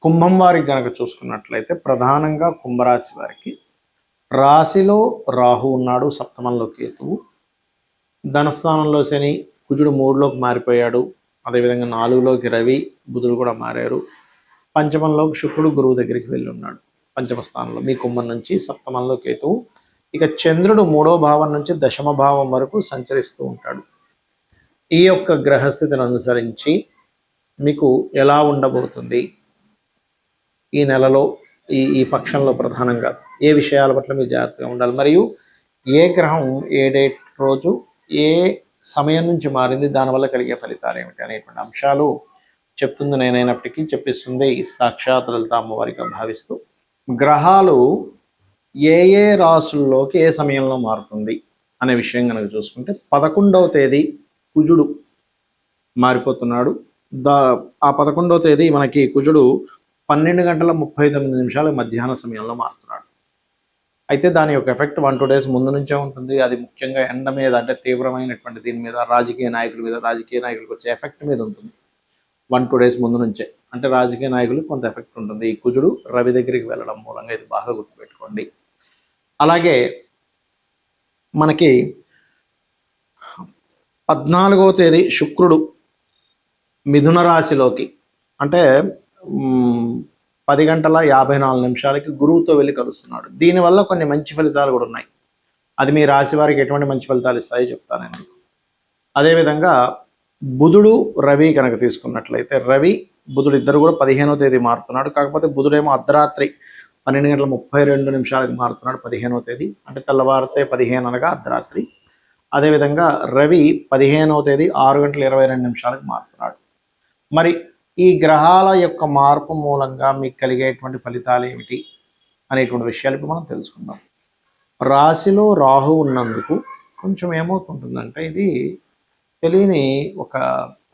కుంభం వారికి గనక చూసుకున్నట్లయితే ప్రధానంగా కుంభరాశి వారికి రాశిలో రాహు ఉన్నాడు, సప్తమంలో కేతువు, ధనస్థానంలో శని, కుజుడు 3లోకి మారిపోయాడు, అదేవిధంగా 4లోకి రవి, బుధుడు కూడా మారారు, పంచమంలోకి శుక్రుడు గురువు దగ్గరికి వెళ్ళి ఉన్నాడు. పంచమ స్థానంలో మీ కుంభం నుంచి సప్తమంలో కేతువు, ఇక చంద్రుడు 3వ భావం నుంచి దశమ భావం వరకు సంచరిస్తూ ఉంటాడు. ఈ యొక్క గ్రహస్థితిని అనుసరించి మీకు ఎలా ఉండబోతుంది ఈ నెలలో, ఈ పక్షంలో ప్రధానంగా ఏ విషయాల పట్ల మీరు జాగ్రత్తగా ఉండాలి, మరియు ఏ గ్రహం ఏ డేట్ రోజు ఏ సమయం నుంచి మారింది, దానివల్ల కలిగే ఫలితాలు ఏమిటి అనేటువంటి అంశాలు చెప్తుంది నేనైనప్పటికీ చెప్పిస్తుంది సాక్షాత్ లలిత అమ్మవారిగా భావిస్తూ, గ్రహాలు ఏ ఏ రాసుల్లోకి ఏ సమయంలో మారుతుంది అనే విషయం కనుక చూసుకుంటే 11వ తేదీ కుజుడు మారిపోతున్నాడు. ఆ 11వ తేదీ మనకి కుజుడు 12:39 మధ్యాహ్న సమయంలో మారుతున్నాడు. అయితే దాని యొక్క ఎఫెక్ట్ 1-2 డేస్ ముందు నుంచే ఉంటుంది. అది ముఖ్యంగా ఎండ మీద, అంటే తీవ్రమైనటువంటి దీని మీద, రాజకీయ నాయకులకు వచ్చే ఎఫెక్ట్ మీద ఉంటుంది. 1-2 డేస్ ముందు నుంచే, అంటే రాజకీయ నాయకులకు కొంత ఎఫెక్ట్ ఉంటుంది. ఈ కుజుడు రవి దగ్గరికి వెళ్ళడం మూలంగా ఇది బాగా గుర్తుపెట్టుకోండి. అలాగే మనకి 14వ తేదీ శుక్రుడు మిథున రాశిలోకి, అంటే 10:54 గురువుతో వెళ్ళి కలుస్తున్నాడు. దీనివల్ల కొన్ని మంచి ఫలితాలు కూడా ఉన్నాయి. అది మీ రాశి వారికి ఎటువంటి మంచి ఫలితాలు ఇస్తాయో చెప్తానండి. అదేవిధంగా బుధుడు రవి కనుక తీసుకున్నట్లయితే, రవి బుధుడు ఇద్దరు కూడా 15వ తేదీ మారుతున్నాడు. కాకపోతే బుధుడేమో అర్ధరాత్రి 12:32 మారుతున్నాడు 15వ తేదీ, అంటే తెల్లవారితే 15 అనగా అర్ధరాత్రి. అదేవిధంగా రవి 15వ తేదీ 6:22 మారుతున్నాడు. మరి ఈ గ్రహాల యొక్క మార్పు మూలంగా మీకు కలిగేటువంటి ఫలితాలు ఏమిటి అనేటువంటి విషయాలు ఇప్పుడు మనం తెలుసుకుందాం. రాశిలో రాహు ఉన్నందుకు కొంచెం ఏమవుతుంటుందంటే, ఇది తెలియని ఒక,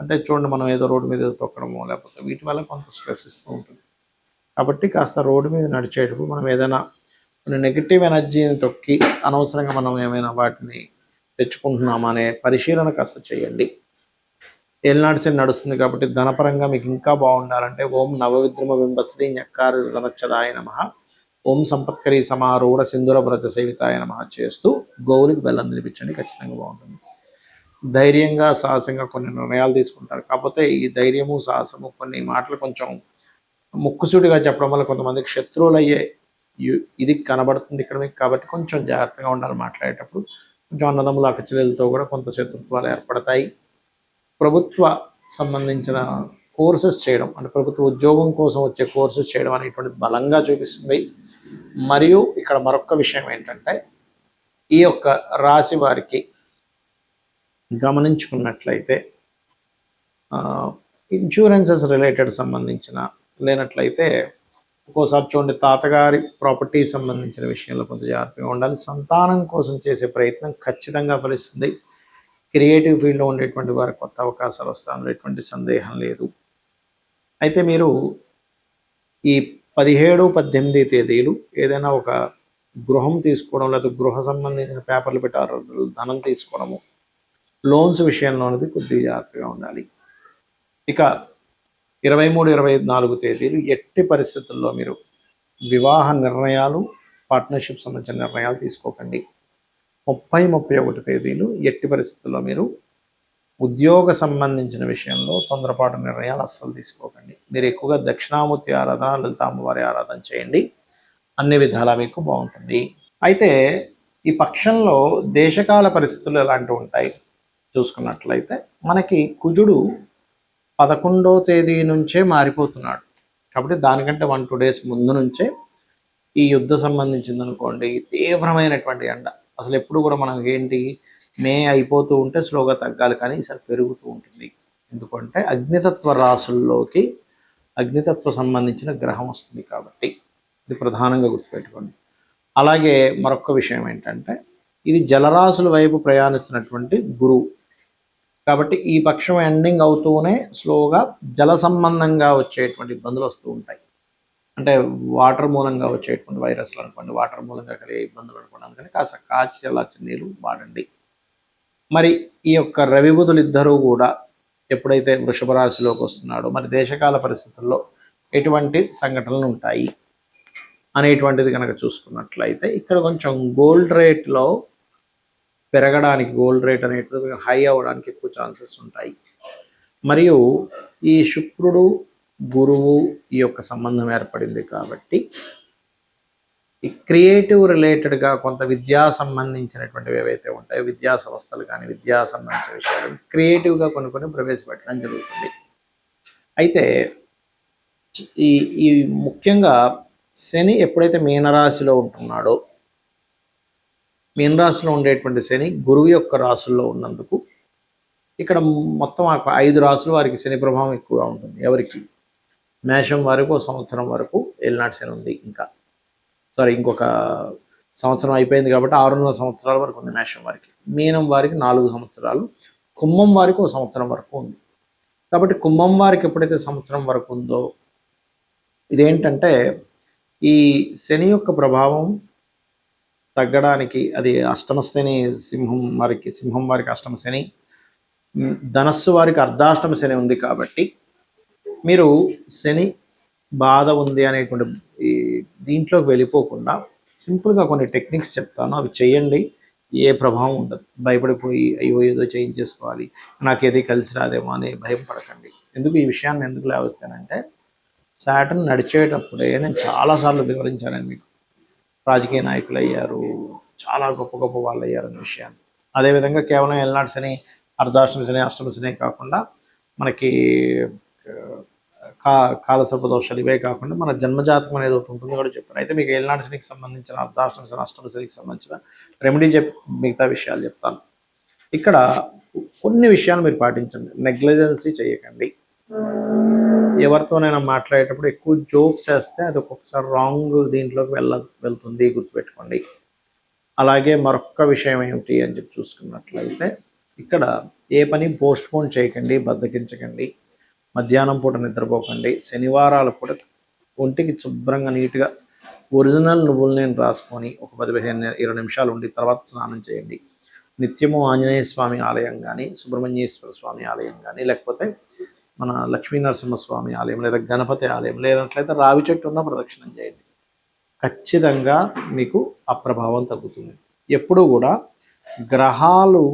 అంటే చూడండి, మనం ఏదో రోడ్డు మీద తొక్కడమో లేకపోతే వీటి వల్ల కొంత స్ట్రెస్ ఇస్తూ ఉంటుంది. కాబట్టి కాస్త రోడ్డు మీద నడిచేటప్పుడు మనం ఏదైనా కొన్ని నెగిటివ్ ఎనర్జీని తొక్కి అనవసరంగా మనం ఏమైనా వాటిని తెచ్చుకుంటున్నామా అనే పరిశీలన కాస్త చేయండి. ఏలినాటి శని నడుస్తుంది కాబట్టి ధనపరంగా మీకు ఇంకా బాగుండాలంటే ఓం నవవిద్రమ బింబశ్రీ ఞక్కారు ధనచ్చదాయ నమః, ఓం సంపత్కరీ సమారూఢ సింధుర వ్రజ సేవితాయ నమః చేస్తూ గోవులకి బెల్లం తినిపించండి, ఖచ్చితంగా బాగుంటుంది. ధైర్యంగా సాహసంగా కొన్ని నిర్ణయాలు తీసుకుంటారు. కాకపోతే ఈ ధైర్యము సాహసము కొన్ని మాటలు కొంచెం ముక్కుసూటిగా చెప్పడం వల్ల కొంతమందికి శత్రువులు అయ్యే ఇది కనబడుతుంది ఇక్కడ మీకు. కాబట్టి కొంచెం జాగ్రత్తగా ఉండాలి మాట్లాడేటప్పుడు. కొంచెం అన్నదమ్ముల అక్కచెల్లెలతో కూడా కొంత శత్రుత్వాలు ఏర్పడతాయి. ప్రభుత్వ సంబంధించిన కోర్సెస్ చేయడం, అంటే ప్రభుత్వ ఉద్యోగం కోసం వచ్చే కోర్సెస్ చేయడం అనేటువంటి బలంగా చూపిస్తుంది. మరియు ఇక్కడ మరొక విషయం ఏంటంటే, ఈ యొక్క రాశి వారికి గమనించుకున్నట్లయితే ఇన్సూరెన్సెస్ రిలేటెడ్ సంబంధించిన లేనట్లయితే ఒక్కోసారి చూడండి, తాతగారి ప్రాపర్టీ సంబంధించిన విషయంలో కొంత జాగ్రత్తగా ఉండాలి. సంతానం కోసం చేసే ప్రయత్నం ఖచ్చితంగా ఫలిస్తుంది. క్రియేటివ్ ఫీల్డ్లో ఉండేటువంటి వారికి కొత్త అవకాశాలు వస్తాయి, ఎటువంటి సందేహం లేదు. అయితే మీరు ఈ 17-18 తేదీలు ఏదైనా ఒక గృహం తీసుకోవడం, లేదా గృహ సంబంధించిన పేపర్లు పెట్టారు, ధనం తీసుకోవడము, లోన్స్ విషయంలో అనేది కొద్దిగా జాగ్రత్తగా ఉండాలి. ఇక 23-24 తేదీలు ఎట్టి పరిస్థితుల్లో మీరు వివాహ నిర్ణయాలు, పార్ట్నర్షిప్ సంబంధించిన నిర్ణయాలు తీసుకోకండి. 30-31 తేదీలు ఎట్టి పరిస్థితుల్లో మీరు ఉద్యోగ సంబంధించిన విషయంలో తొందరపాటు నిర్ణయాలు అస్సలు తీసుకోకండి. మీరు ఎక్కువగా దక్షిణామూర్తి ఆరాధన, లలిత అమ్మవారి ఆరాధన చేయండి, అన్ని విధాలా మీకు బాగుంటుంది. అయితే ఈ పక్షంలో దేశకాల పరిస్థితులు ఎలాంటివి ఉంటాయి చూసుకున్నట్లయితే, మనకి కుజుడు 11వ తేదీ నుంచే మారిపోతున్నాడు. కాబట్టి దానికంటే 1-2 డేస్ ముందు నుంచే ఈ యుద్ధ సంబంధించింది అనుకోండి, తీవ్రమైనటువంటి ఎండ. అసలు ఎప్పుడు కూడా మనం ఏంటి, మే అయిపోతూ ఉంటే స్లోగా తగ్గాలి, కానీ ఈసారి పెరుగుతూ ఉంటుంది. ఎందుకంటే అగ్నితత్వ రాసుల్లోకి అగ్నితత్వ సంబంధించిన గ్రహం వస్తుంది కాబట్టి ఇది ప్రధానంగా గుర్తుపెట్టుకోండి. అలాగే మరొక విషయం ఏంటంటే, ఇది జలరాశుల వైపు ప్రయాణిస్తున్నటువంటి గురువు కాబట్టి ఈ పక్షం ఎండింగ్ అవుతూనే స్లోగా జల సంబంధంగా వచ్చేటువంటి ఇబ్బందులు వస్తూ ఉంటాయి. అంటే వాటర్ మూలంగా వచ్చేటువంటి వైరస్లు అనుకోండి, వాటర్ మూలంగా కలిగే ఇబ్బందులు అనుకోండి. అందుకని కాస్త కాచి చల్లార్చిన నీళ్ళు వాడండి. మరి ఈ యొక్క రవి బుధులు ఇద్దరూ కూడా ఎప్పుడైతే వృషభ రాశిలోకి వస్తున్నాడో, మరి దేశకాల పరిస్థితుల్లో ఎటువంటి సంఘటనలు ఉంటాయి అనేటువంటిది కనుక చూసుకున్నట్లయితే ఇక్కడ కొంచెం గోల్డ్ రేట్లో పెరగడానికి, గోల్డ్ రేట్ అనేటిది హై అవ్వడానికి ఎక్కువ ఛాన్సెస్ ఉంటాయి. మరియు ఈ శుక్రుడు గురువు ఈ యొక్క సంబంధం ఏర్పడింది కాబట్టి ఈ క్రియేటివ్ రిలేటెడ్గా కొంత విద్యా సంబంధించినటువంటివి ఏవైతే ఉంటాయో, విద్యా సంస్థలు కానీ విద్యా సంబంధించిన విషయాలు క్రియేటివ్గా కొన్ని ప్రవేశపెట్టడం జరుగుతుంది. అయితే ఈ ఈ ముఖ్యంగా శని ఎప్పుడైతే మీనరాశిలో ఉంటున్నాడో, మీనరాశిలో ఉండేటువంటి శని గురువు యొక్క రాశుల్లో ఉన్నందుకు ఇక్కడ మొత్తం 5 రాశుల వారికి శని ప్రభావం ఎక్కువగా ఉంటుంది. ఎవరికి? మేషం వారికి 1 సంవత్సరం వరకు ఏలినాటి శని ఉంది. ఇంకొక సంవత్సరం అయిపోయింది కాబట్టి 6.5 సంవత్సరాల వరకు ఉంది మేషం వారికి. మీనం వారికి 4 సంవత్సరాలు, కుంభం వారికి 1 సంవత్సరం వరకు ఉంది. కాబట్టి కుంభం వారికి ఎప్పుడైతే సంవత్సరం వరకు ఉందో, ఇదేంటంటే ఈ శని యొక్క ప్రభావం తగ్గడానికి, అది అష్టమ శని సింహం వారికి అష్టమ శని, ధనస్సు వారికి అర్ధాష్టమ శని ఉంది. కాబట్టి మీరు శని బాధ ఉంది అనేటువంటి ఈ దీంట్లోకి వెళ్ళిపోకుండా సింపుల్గా కొన్ని టెక్నిక్స్ చెప్తాను, అవి చేయండి. ఏ ప్రభావం ఉండదు. భయపడిపోయి అయ్యో ఏదో చేయించేసుకోవాలి, నాకేది కలిసి రాదేమో అని భయం పడకండి. ఎందుకు ఈ విషయాన్ని ఎందుకు లేవెత్తానంటే, సాటర్న్ నడిచేటప్పుడే నేను చాలాసార్లు వివరించాను మీకు. రాజకీయ నాయకులు అయ్యారు, చాలా గొప్ప గొప్ప వాళ్ళు అయ్యారు అనే విషయాన్ని. అదేవిధంగా కేవలం ఏలినాటి శని, అర్ధాష్టమ శని, అష్టమ శని కాకుండా మనకి కాలసర్ప దోషాలు ఇవే కాకుండా మన జన్మజాతకం అనేది ఒకటి ఉంటుంది కూడా చెప్పాను. అయితే మీకు ఏలినాటి శనికి సంబంధించిన, అర్ధాష్టమ శని, అష్టమ శనికి సంబంధించిన రెమెడీ మిగతా విషయాలు చెప్తాను. ఇక్కడ కొన్ని విషయాలు మీరు పాటించండి. నెగ్లిజెన్సీ చేయకండి. ఎవరితోనైనా మాట్లాడేటప్పుడు ఎక్కువ జోక్స్ వేస్తే అది ఒక్కొక్కసారి రాంగ్ దీంట్లోకి వెళ్తుంది, గుర్తుపెట్టుకోండి. అలాగే మరొక్క విషయం ఏమిటి అని చెప్పి చూసుకున్నట్లయితే, ఇక్కడ ఏ పని పోస్ట్పోన్ చేయకండి, బద్దకించకండి. మధ్యాహ్నం పూట నిద్రపోకండి. శనివారాలు కూడా ఒంటికి శుభ్రంగా నీట్గా ఒరిజినల్ నువ్వులు నేను రాసుకొని ఒక 10-20 నిమిషాలు ఉండి తర్వాత స్నానం చేయండి. నిత్యము ఆంజనేయ స్వామి ఆలయం కానీ, సుబ్రహ్మణ్యేశ్వర స్వామి ఆలయం కానీ, లేకపోతే మన లక్ష్మీ నరసింహస్వామి ఆలయం, లేదా గణపతి ఆలయం, లేనట్లయితే రావి చెట్టు ఉన్న ప్రదక్షిణం చేయండి. ఖచ్చితంగా మీకు ఆ ప్రభావం తగ్గుతుంది. ఎప్పుడు కూడా గ్రహాలు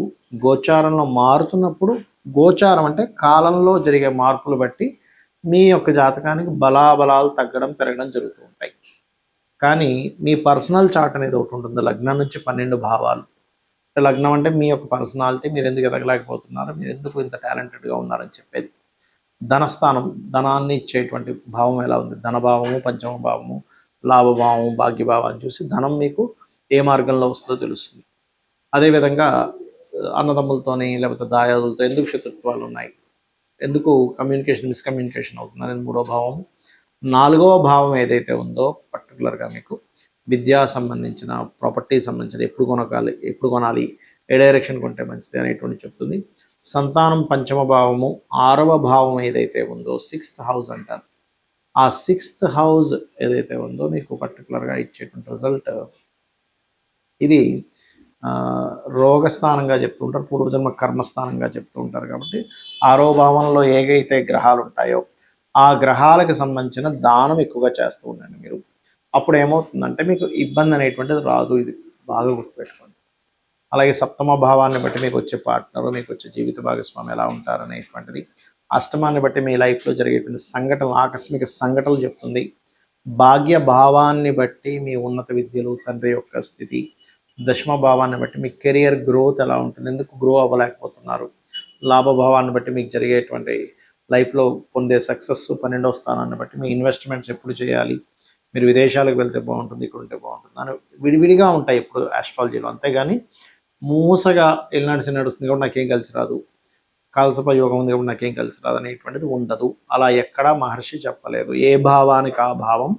గోచారంలో మారుతున్నప్పుడు, గోచారం అంటే కాలంలో జరిగే మార్పులు బట్టి మీ యొక్క జాతకానికి బలాబలాలు తగ్గడం పెరగడం జరుగుతూ ఉంటాయి. కానీ మీ పర్సనల్ చార్ట్ అనేది ఒకటి ఉంటుంది, లగ్నం నుంచి 12 భావాలు. లగ్నం అంటే మీ యొక్క పర్సనాలిటీ, మీరు ఎందుకు ఎదగలేకపోతున్నారు, మీరు ఎందుకు ఇంత టాలెంటెడ్గా ఉన్నారని చెప్పేది. ధనస్థానం, ధనాన్ని ఇచ్చేటువంటి భావం ఎలా ఉంది, ధనభావము, పంచమ భావము, లాభభావము, భాగ్యభావాన్ని చూసి ధనం మీకు ఏ మార్గంలో వస్తుందో తెలుస్తుంది. అదేవిధంగా అన్నదమ్ములతోని లేకపోతే దాయాదులతో ఎందుకు శత్రుత్వాలు ఉన్నాయి, ఎందుకు మిస్కమ్యూనికేషన్ అవుతుంది అనేది 3వ భావం. 4వ భావం ఏదైతే ఉందో పర్టికులర్గా మీకు విద్యా సంబంధించిన, ప్రాపర్టీ సంబంధించిన, ఎప్పుడు కొనాలి, ఏ డైరెక్షన్ కొంటే మంచిది అనేటువంటి చెప్తుంది. సంతానం పంచమ భావము. 6వ భావం ఏదైతే ఉందో 6th హౌస్ అంటారు. ఆ 6th హౌస్ ఏదైతే ఉందో మీకు పర్టికులర్గా ఇచ్చేటువంటి రిజల్ట్, ఇది రోగస్థానంగా చెప్తూ ఉంటారు, పూర్వజన్మ కర్మస్థానంగా చెప్తూ ఉంటారు. కాబట్టి 6వ భావంలో ఏవైతే గ్రహాలు ఉంటాయో ఆ గ్రహాలకు సంబంధించిన దానం ఎక్కువగా చేస్తూ ఉండండి మీరు. అప్పుడు ఏమవుతుందంటే మీకు ఇబ్బంది అనేటువంటిది రాదు. ఇది బాగా గుర్తుపెట్టుకోండి. అలాగే 7వ భావాన్ని బట్టి మీకు వచ్చే పార్ట్నరు, మీకు వచ్చే జీవిత భాగస్వామి ఎలా ఉంటారు అనేటువంటిది. అష్టమాన్ని బట్టి మీ లైఫ్లో జరిగేటువంటి సంఘటనలు, ఆకస్మిక సంఘటనలు చెప్తుంది. భాగ్య భావాన్ని బట్టి మీ ఉన్నత విద్యలు, తండ్రి యొక్క స్థితి. దశమ భావాన్ని బట్టి మీ కెరియర్ గ్రోత్ ఎలా ఉంటుంది, ఎందుకు గ్రో అవ్వలేకపోతున్నారు. లాభభావాన్ని బట్టి మీకు జరిగేటువంటి లైఫ్లో పొందే సక్సెస్. 12వ స్థానాన్ని బట్టి మీ ఇన్వెస్ట్మెంట్స్ ఎప్పుడు చేయాలి, మీరు విదేశాలకు వెళ్తే బాగుంటుంది, ఇక్కడ ఉంటే బాగుంటుంది అని విడివిడిగా ఉంటాయి ఇప్పుడు ఆస్ట్రాలజీలో. అంతేగాని మూసగా ఎల్నాడిసి నడుస్తుంది కాబట్టి నాకేం కలిసి రాదు, కాలసప యోగం ఉంది కాబట్టి నాకేం కలిసి రాదు అనేటువంటిది ఉండదు. అలా ఎక్కడా మహర్షి చెప్పలేదు. ఏ భావానికి ఆ భావం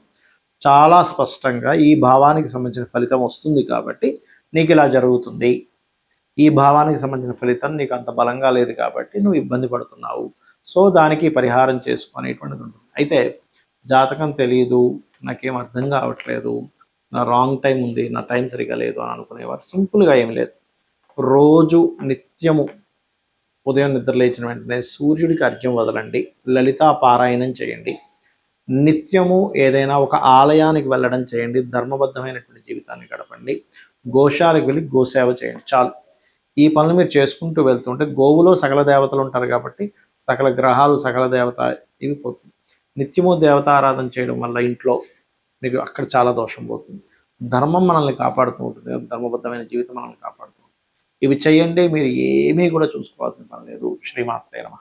చాలా స్పష్టంగా ఈ భావానికి సంబంధించిన ఫలితం వస్తుంది కాబట్టి నీకు ఇలా జరుగుతుంది, ఈ భావానికి సంబంధించిన ఫలితం నీకు అంత బలంగా లేదు కాబట్టి నువ్వు ఇబ్బంది పడుతున్నావు, సో దానికి పరిహారం చేసుకునేటువంటిది ఉంటుంది. అయితే జాతకం తెలియదు, నాకేం అర్థం కావట్లేదు, నా రాంగ్ టైం ఉంది, నా టైం సరిగా లేదు అని అనుకునేవారు సింపుల్గా ఏం లేదు. రోజు నిత్యము ఉదయం నిద్ర లేచిన వెంటనే సూర్యుడికి అర్ఘ్యం వదలండి, లలితా పారాయణం చేయండి. నిత్యము ఏదైనా ఒక ఆలయానికి వెళ్ళడం చేయండి, ధర్మబద్ధమైనటువంటి జీవితాన్ని గడపండి, గోశాలకు వెళ్ళి గోసేవ చేయండి, చాలు. ఈ పనులు మీరు చేసుకుంటూ వెళ్తుంటే గోవులో సకల దేవతలు ఉంటారు కాబట్టి సకల గ్రహాలు సకల దేవత ఇవి పోతుంది. నిత్యము దేవతారాధన చేయడం వల్ల ఇంట్లో మీకు అక్కడ చాలా దోషం పోతుంది. ధర్మం మనల్ని కాపాడుతూ ఉంటుంది, ధర్మబద్ధమైన జీవితం మనల్ని కాపాడుతూ ఉంటుంది. ఇవి చేయండి, మీరు ఏమీ కూడా చూసుకోవాల్సిన పని లేదు. శ్రీమాత్రే నమః.